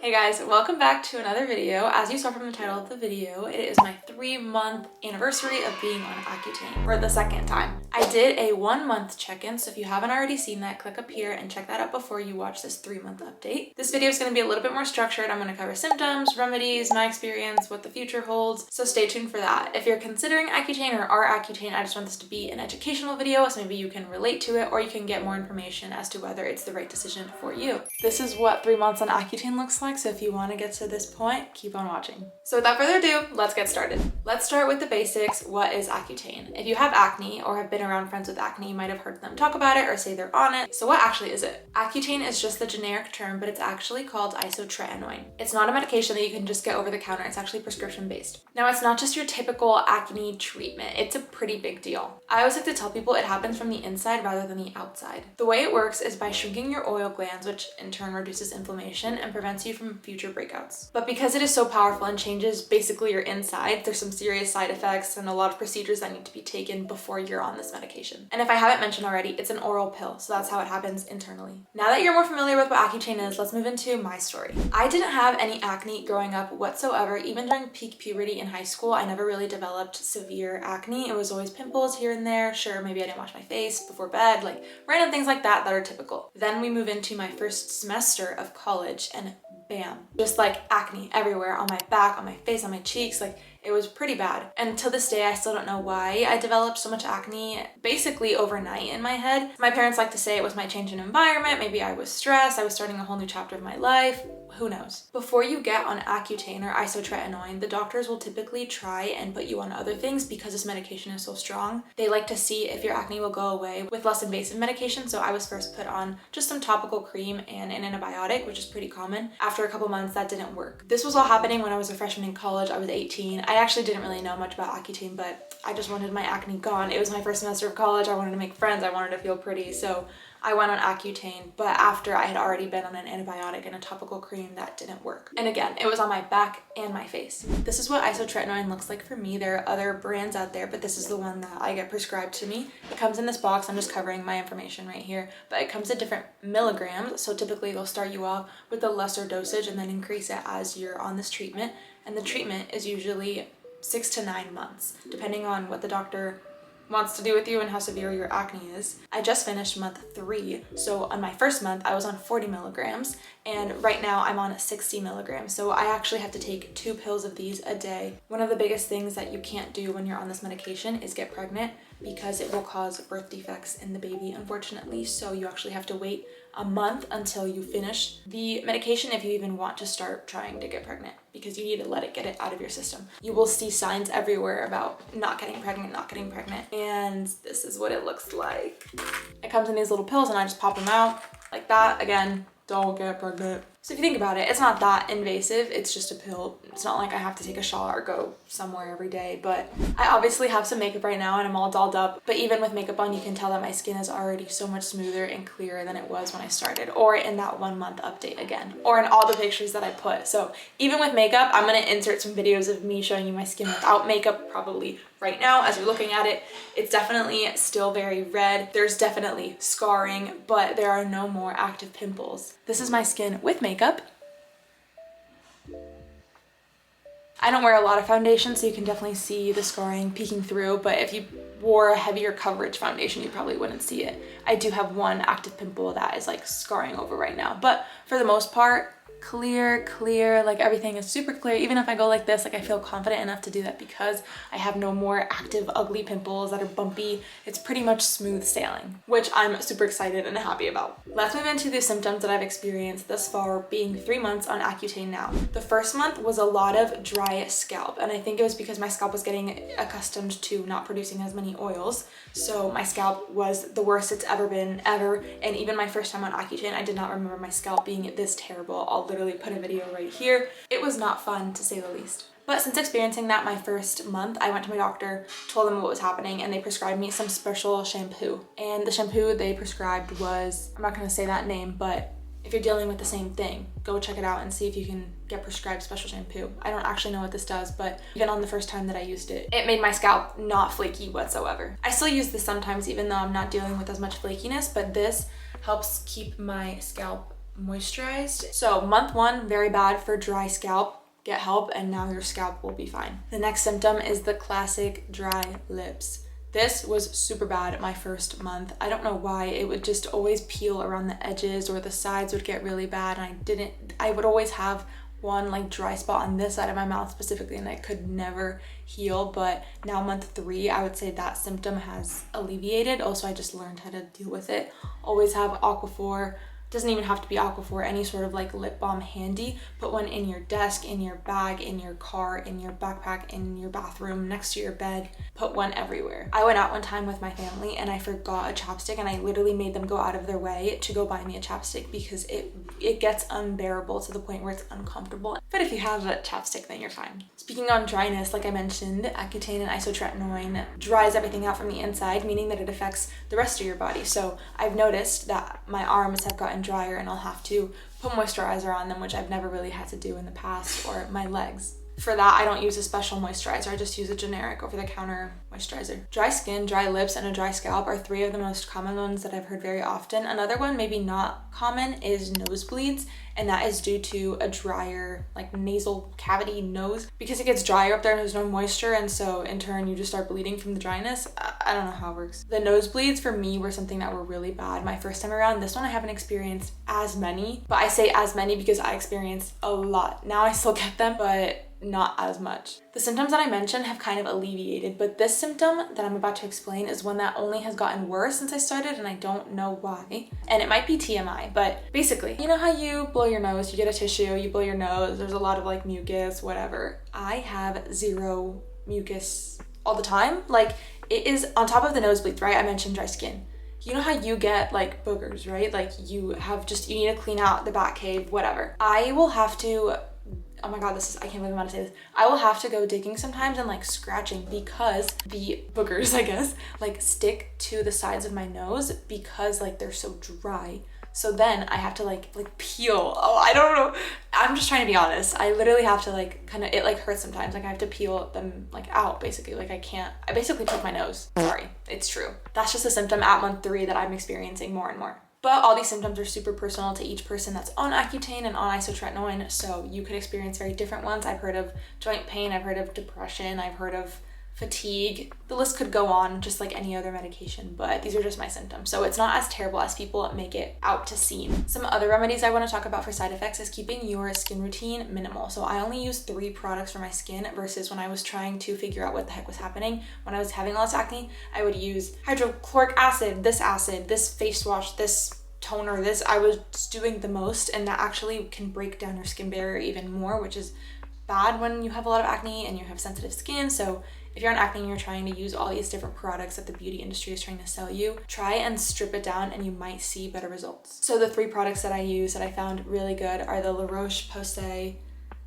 Hey guys, welcome back to another video. As you saw from the title of the video, it is my 3-month anniversary of being on Accutane for the second time. I did a 1-month check-in, so if you haven't already seen that, click up here and check that out before you watch this 3-month update. This video is going to be a little bit more structured. I'm going to cover symptoms, remedies, my experience, what the future holds, so stay tuned for that. If you're considering Accutane or are Accutane, I just want this to be an educational video, so maybe you can relate to it or you can get more information as to whether it's the right decision for you. This is what 3 months on Accutane looks like. So if you want to get to this point, keep on watching. So without further ado, let's get started. Let's start with the basics. What is Accutane? If you have acne or have been around friends with acne, you might have heard them talk about it or say they're on it. So what actually is it? Accutane is just the generic term, but it's actually called isotretinoin. It's not a medication that you can just get over the counter. It's actually prescription based. Now, it's not just your typical acne treatment. It's a pretty big deal. I always like to tell people it happens from the inside rather than the outside. The way it works is by shrinking your oil glands, which in turn reduces inflammation and prevents you from future breakouts. But because it is so powerful and changes basically your inside, there's some serious side effects and a lot of procedures that need to be taken before you're on this medication. And if I haven't mentioned already, it's an oral pill, so that's how it happens internally. Now that you're more familiar with what Accutane is, let's move into my story. I didn't have any acne growing up whatsoever. Even during peak puberty in high school, I never really developed severe acne. It was always pimples here and there. Sure, maybe I didn't wash my face before bed, like random things like that that are typical. Then we move into my first semester of college and bam, just like acne everywhere, on my back, on my face, on my cheeks. Like, it was pretty bad. And to this day, I still don't know why I developed so much acne basically overnight in my head. My parents like to say it was my change in environment. Maybe I was stressed. I was starting a whole new chapter of my life. Who knows? Before you get on Accutane or isotretinoin, the doctors will typically try and put you on other things because this medication is so strong. They like to see if your acne will go away with less invasive medication. So I was first put on just some topical cream and an antibiotic, which is pretty common. After a couple months, that didn't work. This was all happening when I was a freshman in college. I was 18. I actually didn't really know much about Accutane, but I just wanted my acne gone. It was my first semester of college. I wanted to make friends. I wanted to feel pretty. So I went on Accutane, but after I had already been on an antibiotic and a topical cream, that didn't work. And again, it was on my back and my face. This is what isotretinoin looks like for me. There are other brands out there, but this is the one that I get prescribed to me. It comes in this box. I'm just covering my information right here, but it comes in different milligrams. So typically they'll start you off with a lesser dosage and then increase it as you're on this treatment. And the treatment is usually 6 to 9 months, depending on what the doctor wants to do with you and how severe your acne is. I just finished month 3. So on my first month, I was on 40 milligrams and right now I'm on 60 milligrams. So I actually have to take 2 pills of these a day. One of the biggest things that you can't do when you're on this medication is get pregnant because it will cause birth defects in the baby, unfortunately. So you actually have to wait a month until you finish the medication if you even want to start trying to get pregnant, because you need to let it get it out of your system. You will see signs everywhere about not getting pregnant, and this is what it looks like. It comes in these little pills and I just pop them out like that. Again, don't get pregnant. So if you think about it, it's not that invasive. It's just a pill. It's not like I have to take a shot or go somewhere every day, but I obviously have some makeup right now and I'm all dolled up. But even with makeup on, you can tell that my skin is already so much smoother and clearer than it was when I started, or in that 1-month update again, or in all the pictures that I put. So even with makeup, I'm gonna insert some videos of me showing you my skin without makeup probably right now as you're looking at it. It's definitely still very red. There's definitely scarring, but there are no more active pimples. This is my skin with makeup. I don't wear a lot of foundation, so you can definitely see the scarring peeking through, but if you wore a heavier coverage foundation, you probably wouldn't see it. I do have one active pimple that is like scarring over right now, but for the most part, clear, like everything is super clear. Even if I go like this, like I feel confident enough to do that because I have no more active ugly pimples that are bumpy. It's pretty much smooth sailing, which I'm super excited and happy about. Let's move into the symptoms that I've experienced thus far being 3 months on Accutane now. The first month was a lot of dry scalp, and I think it was because my scalp was getting accustomed to not producing as many oils. So my scalp was the worst it's ever been, ever. And even my first time on Accutane, I did not remember my scalp being this terrible. I'll literally put a video right here. It was not fun, to say the least. But since experiencing that my first month, I went to my doctor, told them what was happening, and they prescribed me some special shampoo. And the shampoo they prescribed was, I'm not gonna say that name, but if you're dealing with the same thing, go check it out and see if you can get prescribed special shampoo. I don't actually know what this does, but even on the first time that I used it, it made my scalp not flaky whatsoever. I still use this sometimes, even though I'm not dealing with as much flakiness, but this helps keep my scalp moisturized. So month 1, very bad for dry scalp. Get help and now your scalp will be fine. The next symptom is the classic dry lips. This was super bad my first month. I don't know why. It would just always peel around the edges, or the sides would get really bad, and I would always have one like dry spot on this side of my mouth specifically, and I could never heal. But now month 3, I would say that symptom has alleviated. Also, I just learned how to deal with it. Always have Aqaphor. Doesn't even have to be Aqaphor, any sort of like lip balm handy. Put one in your desk, in your bag, in your car, in your backpack, in your bathroom, next to your bed. Put one everywhere. I went out one time with my family and I forgot a chapstick, and I literally made them go out of their way to go buy me a chapstick because it gets unbearable to the point where it's uncomfortable. But if you have a chapstick, then you're fine. Speaking on dryness, like I mentioned, Accutane and isotretinoin dries everything out from the inside, meaning that it affects the rest of your body. So I've noticed that my arms have gotten drier and I'll have to put moisturizer on them, which I've never really had to do in the past, or my legs. For that, I don't use a special moisturizer. I just use a generic over-the-counter moisturizer. Dry skin, dry lips, and a dry scalp are 3 of the most common ones that I've heard very often. Another one, maybe not common, is nosebleeds, and that is due to a drier, like nasal cavity nose. Because it gets drier up there and there's no moisture, and so in turn you just start bleeding from the dryness. I don't know how it works. The nosebleeds for me were something that were really bad my first time around. This one I haven't experienced as many, but I say as many because I experienced a lot. Now I still get them, but not as much. The symptoms that I mentioned have kind of alleviated, but this symptom that I'm about to explain is one that only has gotten worse since I started, and I don't know why. And it might be TMI, but basically, you know how you blow your nose, you get a tissue, you blow your nose, there's a lot of like mucus, whatever. I have 0 mucus all the time. Like, it is on top of the nosebleeds, right? I mentioned dry skin. You know how you get like boogers, right? Like you need to clean out the back cave, whatever. I will have to, oh my god, I can't believe I'm about to say this. I will have to go digging sometimes and like scratching because the boogers, I guess, like stick to the sides of my nose because like they're so dry. So then I have to like peel. Oh, I don't know. I'm just trying to be honest. I literally have to like it like hurts sometimes. Like I have to peel them like out basically. Like I basically took my nose. Sorry, it's true. That's just a symptom at month 3 that I'm experiencing more and more. But all these symptoms are super personal to each person that's on Accutane and on isotretinoin, so you could experience very different ones. I've heard of joint pain, I've heard of depression, I've heard of fatigue. The list could go on just like any other medication, but these are just my symptoms. So it's not as terrible as people make it out to seem. Some other remedies I want to talk about for side effects is keeping your skin routine minimal. So I only use 3 products for my skin versus when I was trying to figure out what the heck was happening. When I was having all this acne, I would use hydrochloric acid, this face wash, this toner, I was doing the most, and that actually can break down your skin barrier even more, which is bad when you have a lot of acne and you have sensitive skin. So if you're on acne and you're trying to use all these different products that the beauty industry is trying to sell you, try and strip it down and you might see better results. So the 3 products that I use that I found really good are the La Roche-Posay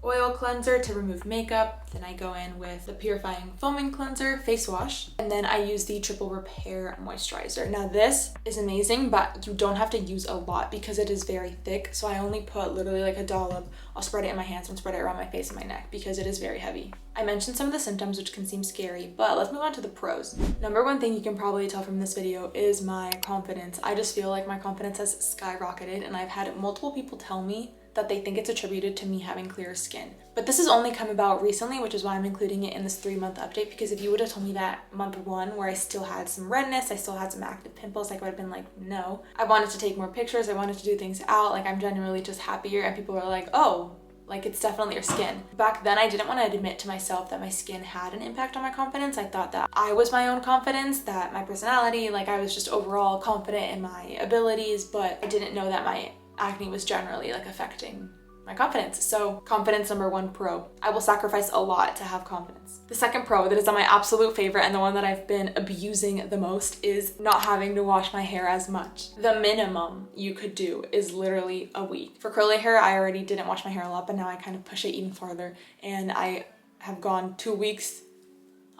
oil cleanser to remove makeup. Then I go in with the purifying foaming cleanser face wash, and then I use the triple repair moisturizer. Now this is amazing, but you don't have to use a lot because it is very thick. So I only put literally like a dollop. I'll spread it in my hands and spread it around my face and my neck because it is very heavy. I mentioned some of the symptoms which can seem scary, but let's move on to the pros. Number 1 thing you can probably tell from this video is my confidence. I just feel like my confidence has skyrocketed, and I've had multiple people tell me that they think it's attributed to me having clear skin. But this has only come about recently, which is why I'm including it in this 3-month update, because if you would have told me that month 1 where I still had some redness, I still had some active pimples, like I would have been like, no. I wanted to take more pictures, I wanted to do things out, like I'm genuinely just happier, and people are like, oh, like it's definitely your skin. Back then I didn't want to admit to myself that my skin had an impact on my confidence. I thought that I was my own confidence, that my personality, like I was just overall confident in my abilities, but I didn't know that my acne was generally like affecting my confidence. So confidence number 1 pro. I will sacrifice a lot to have confidence. The second pro that is on my absolute favorite and the one that I've been abusing the most is not having to wash my hair as much. The minimum you could do is literally a week. For curly hair, I already didn't wash my hair a lot, but now I kind of push it even farther, and I have gone 2 weeks.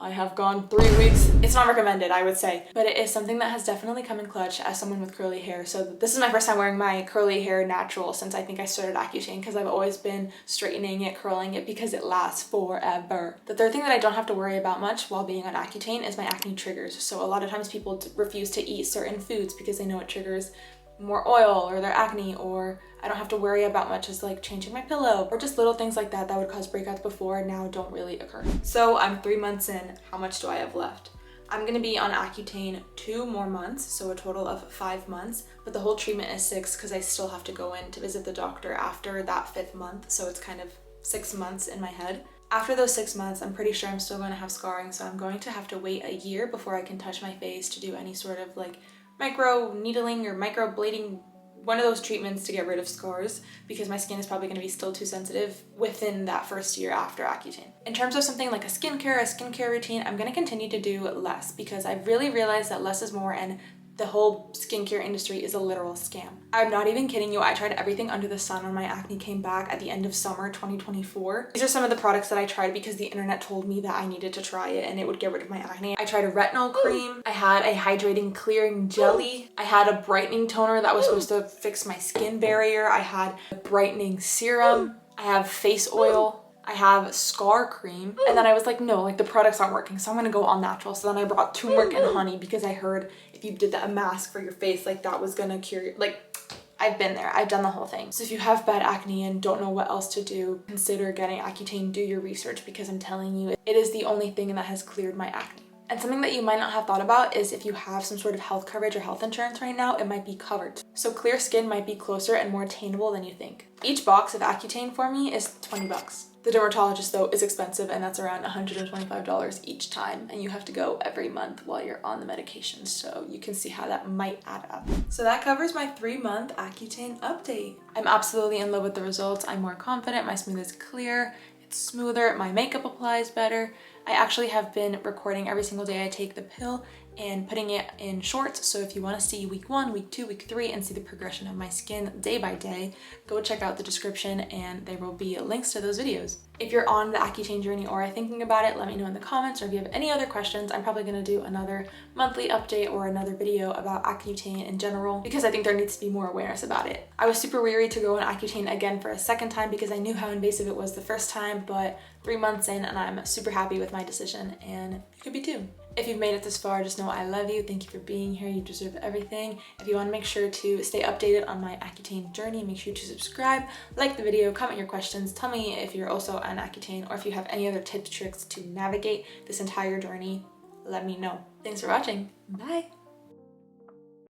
I have gone 3 weeks. It's not recommended, I would say, but it is something that has definitely come in clutch as someone with curly hair. So this is my first time wearing my curly hair natural since I think I started Accutane, because I've always been straightening it, curling it, because it lasts forever. The third thing that I don't have to worry about much while being on Accutane is my acne triggers. So a lot of times people refuse to eat certain foods because they know it triggers more oil or their acne, or I don't have to worry about much as like changing my pillow or just little things like that that would cause breakouts before now don't really occur. So I'm 3 months in. How much do I have left? I'm gonna be on Accutane 2 more months, so a total of 5 months, but the whole treatment is 6 because I still have to go in to visit the doctor after that 5th month, so it's kind of 6 months in my head. After those 6 months, I'm pretty sure I'm still going to have scarring, so I'm going to have to wait a year before I can touch my face to do any sort of like micro needling or micro blading, one of those treatments to get rid of scars, because my skin is probably going to be still too sensitive within that first year after Accutane. In terms of something like a skincare routine, I'm going to continue to do less because I've really realized that less is more, and the whole skincare industry is a literal scam. I'm not even kidding you. I tried everything under the sun when my acne came back at the end of summer 2024. These are some of the products that I tried because the internet told me that I needed to try it and it would get rid of my acne. I tried a retinol cream. I had a hydrating clearing jelly. I had a brightening toner that was supposed to fix my skin barrier. I had a brightening serum. I have face oil. I have scar cream, and then I was like, no, like the products aren't working, so I'm gonna go all natural. So then I brought turmeric and honey because I heard if you did a mask for your face, like that was gonna cure you. Like, I've been there, I've done the whole thing. So if you have bad acne and don't know what else to do, consider getting Accutane. Do your research, because I'm telling you, it is the only thing that has cleared my acne. And something that you might not have thought about is if you have some sort of health coverage or health insurance right now, it might be covered. So clear skin might be closer and more attainable than you think. Each box of Accutane for me is 20 bucks. The dermatologist though is expensive, and that's around $125 each time, and you have to go every month while you're on the medication, so you can see how that might add up. So that covers my 3-month Accutane update. I'm absolutely in love with the results. I'm more confident, my smooth is clear, it's smoother, my makeup applies better. I actually have been recording every single day I take the pill and putting it in shorts, so if you want to see week 1, week 2, week 3 and see the progression of my skin day by day, go check out the description and there will be links to those videos. If you're on the Accutane journey or are thinking about it, let me know in the comments, or if you have any other questions, I'm probably going to do another monthly update or another video about Accutane in general, because I think there needs to be more awareness about it. I was super weary to go on Accutane again for a second time because I knew how invasive it was the first time, but 3 months in and I'm super happy with my decision, and you could be too. If you've made it this far, just know I love you. Thank you for being here. You deserve everything. If you want to make sure to stay updated on my Accutane journey, make sure to subscribe, like the video, comment your questions, tell me if you're also on Accutane or if you have any other tips, tricks to navigate this entire journey. Let me know. Thanks for watching. Bye.